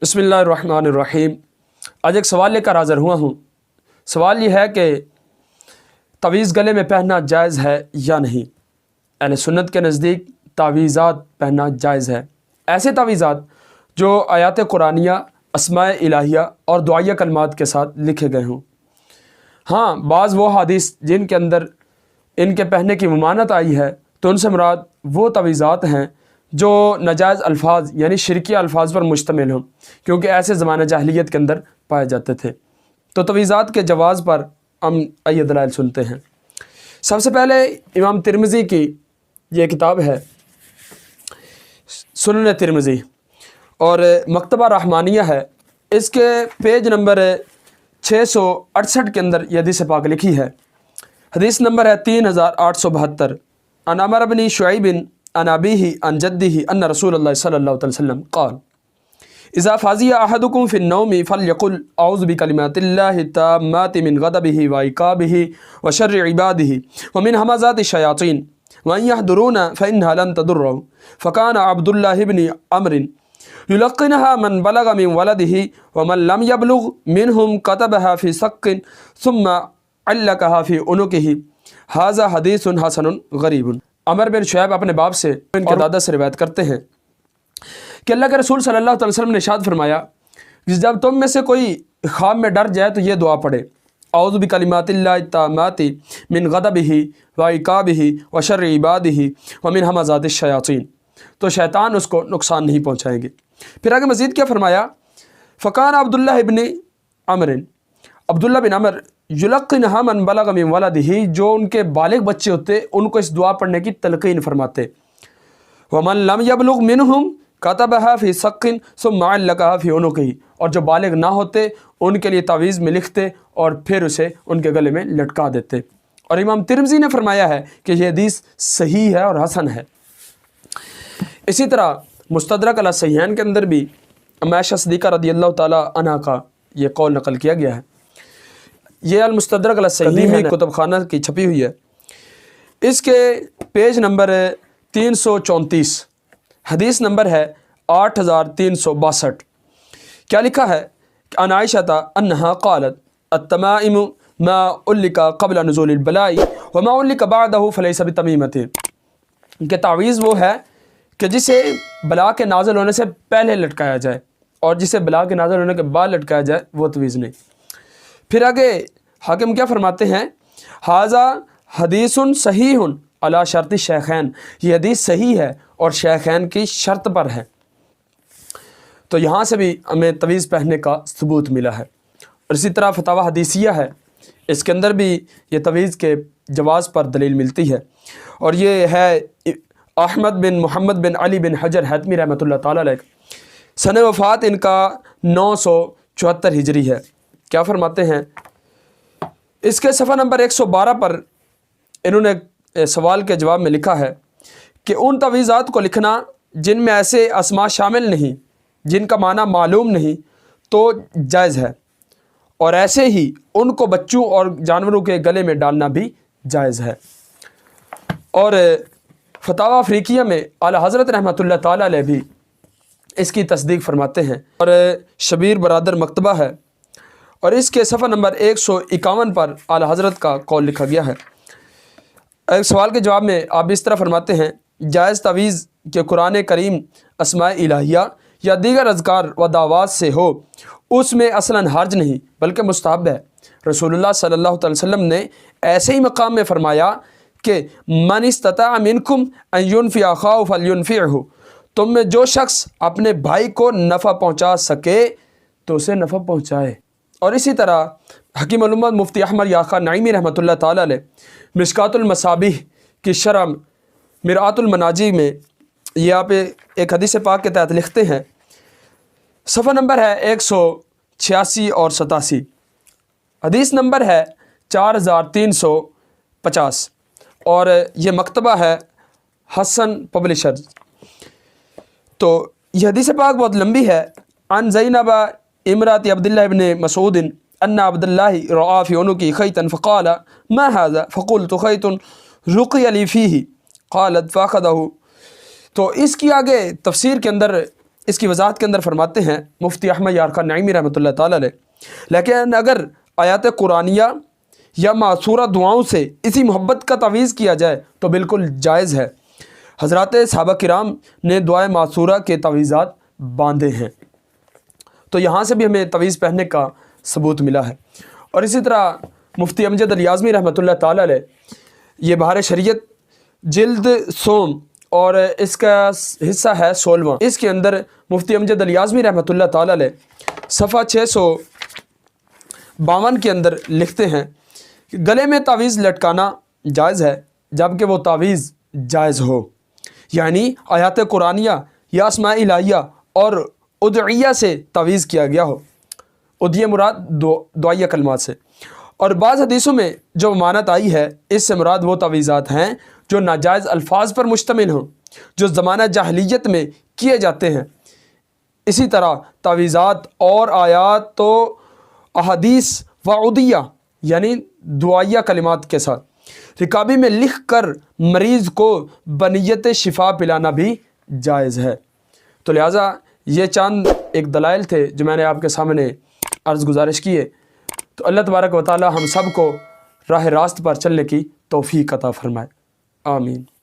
بسم اللہ الرحمن الرحیم۔ آج ایک سوال لے کر حاضر ہوا ہوں۔ سوال یہ ہے کہ تعویز گلے میں پہننا جائز ہے یا نہیں؟ اہل سنت کے نزدیک تعویزات پہننا جائز ہے، ایسے تعویزات جو آیات قرآنیہ، اسماء الہیہ اور دعائیہ کلمات کے ساتھ لکھے گئے ہوں۔ ہاں، بعض وہ حدیث جن کے اندر ان کے پہننے کی ممانعت آئی ہے تو ان سے مراد وہ تعویزات ہیں جو ناجائز الفاظ یعنی شرکی الفاظ پر مشتمل ہوں، کیونکہ ایسے زمانہ جاہلیت کے اندر پائے جاتے تھے۔ تو تعویزات کے جواز پر ہم آئیے دلائل سنتے ہیں۔ سب سے پہلے امام ترمذی کی یہ کتاب ہے سنن ترمذی، اور مکتبہ رحمانیہ ہے، اس کے پیج نمبر 668 کے اندر یہ حدیث پاک لکھی ہے۔ حدیث نمبر ہے 3872۔ عن عمر بن شعیب عن ابیہ عن جدہ ان رسول اللہ صلی اللہ علیہ وسلم قال اذا فزع احدکم فی النوم فلیقل اعوذ بکلمات اللہ التامات من غضبہ وعقابہ وشر عبادہ ومن همزات الشیاطین وان یحضرون فانها لن تضرهم فکان عبد اللہ بن عمرو یلقنها من بلغ من ولده ومن لم يبلغ منهم كتبها في سق ثم علقها في عنقه هذا حدیث حسن غریب۔ عمر بن شعیب اپنے باپ سے ان کے دادا سے روایت کرتے ہیں کہ اللہ کے رسول صلی اللہ علیہ وسلم نے ارشاد فرمایا کہ جب تم میں سے کوئی خواب میں ڈر جائے تو یہ دعا پڑھے، اعوذ بکلمات اللہ التامات من غضبہ وعقابہ وشر عبادہ ومن همزات الشیاطین، تو شیطان اس کو نقصان نہیں پہنچائیں گے۔ پھر آگے مزید کیا فرمایا؟ فکان عبداللہ ابن عمر، عبداللہ بن عمر یلقنها من بلغ من ولدہ، جو ان کے بالغ بچے ہوتے ان کو اس دعا پڑھنے کی تلقین فرماتے۔ ومن لم يبلغ منهم كتبها في سق ثم علقها في عنقه، اور جو بالغ نہ ہوتے ان کے لیے تعویذ میں لکھتے اور پھر اسے ان کے گلے میں لٹکا دیتے۔ اور امام ترمذی نے فرمایا ہے کہ یہ حدیث صحیح ہے اور حسن ہے۔ اسی طرح مستدرک علی الصحیحین کے اندر بھی عائشہ صدیقہ رضی اللہ تعالی عنہا کا یہ قول نقل کیا گیا ہے۔ یہ المستدرک علی الصحیحین کتب خانہ کی چھپی ہوئی ہے، اس کے پیج نمبر 334، حدیث نمبر ہے 8362۔ کیا لکھا ہے؟ عن عائشہ انہا قالت التمائم ما علق قبل نزول البلاء وما علق بعدہ فلیس بتمیمۃ، کہ تعویذ وہ ہے کہ جسے بلا کے نازل ہونے سے پہلے لٹکایا جائے اور جسے بلا کے نازل ہونے کے بعد لٹکایا جائے وہ تعویذ نہیں۔ پھر آگے حاکم کیا فرماتے ہیں؟ ھذا حدیث صحیح علی شرط الشیخین، یہ حدیث صحیح ہے اور شیخین کی شرط پر ہے۔ تو یہاں سے بھی ہمیں تعویذ پہننے کا ثبوت ملا ہے۔ اور اسی طرح فتاوی حدیثیہ ہے، اس کے اندر بھی یہ تعویذ کے جواز پر دلیل ملتی ہے، اور یہ ہے احمد بن محمد بن علی بن حجر حتمی رحمۃ اللہ تعالی علیہ، سن وفات ان کا 974 ہجری ہے۔ کیا فرماتے ہیں؟ اس کے صفحہ نمبر 112 پر انہوں نے سوال کے جواب میں لکھا ہے کہ ان تعویذات کو لکھنا جن میں ایسے اسماء شامل نہیں جن کا معنی معلوم نہیں تو جائز ہے، اور ایسے ہی ان کو بچوں اور جانوروں کے گلے میں ڈالنا بھی جائز ہے۔ اور فتاوی افریقیہ میں اعلیٰ حضرت رحمۃ اللہ تعالی علیہ بھی اس کی تصدیق فرماتے ہیں، اور شبیر برادر مکتبہ ہے، اور اس کے صفحہ نمبر 151 پر اعلیٰ حضرت کا قول لکھا گیا ہے۔ ایک سوال کے جواب میں آپ اس طرح فرماتے ہیں، جائز تعویذ کہ قرآن کریم اسماء الہیہ یا دیگر اذکار و دعوات سے ہو، اس میں اصلاً حرج نہیں بلکہ مستحب ہے۔ رسول اللہ صلی اللہ علیہ وسلم نے ایسے ہی مقام میں فرمایا کہ من استطاع منکم ان ینفع اخاہ فلینفعہ، تم میں جو شخص اپنے بھائی کو نفع پہنچا سکے تو اسے نفع پہنچائے۔ اور اسی طرح حکیم الامت مفتی احمد یاخا نعیمی رحمۃ اللہ تعالی علیہ مشکات المصابیح کی شرح مرآت المناجی میں یہ آپ ایک حدیث پاک کے تحت لکھتے ہیں، صفحہ نمبر ہے 186 اور 87، حدیث نمبر ہے 4350، اور یہ مکتبہ ہے حسن پبلشرز۔ تو یہ حدیث پاک بہت لمبی ہے۔ عن زینب امرات عبداللہ ابن مسعود ان عبد اللہ رعا فی عنقہ خیطا فقال ما هذا فقلت خیط رقی لی فیہ قالت فاخذہ۔ تو اس کی آگے تفسیر کے اندر اس کی وضاحت کے اندر فرماتے ہیں مفتی احمد یار خان نعیمی رحمۃ اللہ تعالیٰ علیہ، لیکن اگر آیات قرآنیہ یا معصورہ دعاؤں سے اسی محبت کا تعویز کیا جائے تو بالکل جائز ہے۔ حضرات صحابہ کرام نے دعائے معصورہ کے تعویذات باندھے ہیں، تو یہاں سے بھی ہمیں تعویذ پہننے کا ثبوت ملا ہے۔ اور اسی طرح مفتی امجد الیازمی رحمۃ اللہ تعالیٰ علیہ، یہ بہار شریعت جلد سوم اور اس کا حصہ ہے 16واں، اس کے اندر مفتی امجد الیازمی رحمۃ اللہ تعالیٰ علیہ صفحہ 652 کے اندر لکھتے ہیں کہ گلے میں تعویذ لٹکانا جائز ہے جبکہ وہ تعویذ جائز ہو، یعنی آیات قرآنیہ یا اسماء الہیہ اور ادعیہ سے تعویذ کیا گیا ہو، ادعیہ مراد دعائیہ کلمات سے۔ اور بعض حدیثوں میں جو ممانعت آئی ہے اس سے مراد وہ تعویذات ہیں جو ناجائز الفاظ پر مشتمل ہوں، جو زمانہ جاہلیت میں کیے جاتے ہیں۔ اسی طرح تعویذات اور آیات تو احادیث و ادعیہ یعنی دعائیہ کلمات کے ساتھ رکابی میں لکھ کر مریض کو بنیت شفا پلانا بھی جائز ہے۔ تو لہٰذا یہ چند ایک دلائل تھے جو میں نے آپ کے سامنے عرض گزارش کی ہے۔ تو اللہ تبارک و تعالی ہم سب کو راہ راست پر چلنے کی توفیق عطا فرمائے، آمین۔